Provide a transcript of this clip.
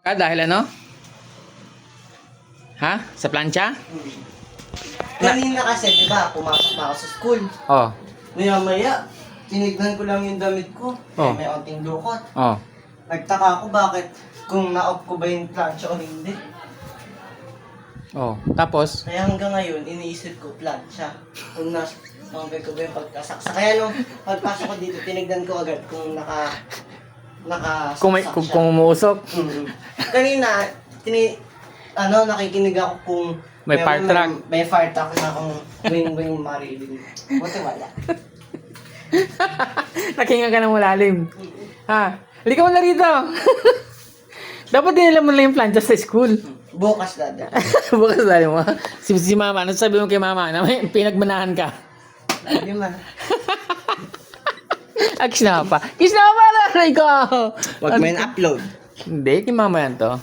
Dahil ano? Ha? Sa plancha? Kanina kasi, di ba, pumasok na ako sa school. Oh. Maya-maya, tinignan ko lang yung damit ko. Oh. May onting lukot. Oh. Nagtaka ako bakit kung na-off ko ba yung plancha o hindi. Oh. Tapos? Kaya hanggang ngayon, iniisip ko plancha. Kung okay ko ba yung pagkasaksa. Kaya nung pagpasok ko dito, tinignan ko agad kung Kung umuusok. Kanina, nakikinig ako kung May fire truck. May fire truck na akong wing mariling. Buti wala. Nakinga ka ng malalim. Ha? Halika mo na rito. Dapat dinala mo lang yung plancha sa school. Bukas dada. Bukas dali mo. Si mama, ano sabi mo kay mama na may pinagmanahan ka? Hindi man. Kiss na pa. Kiss na pa na ikaw. Huwag mo upload. Hindi, kay mama yan to.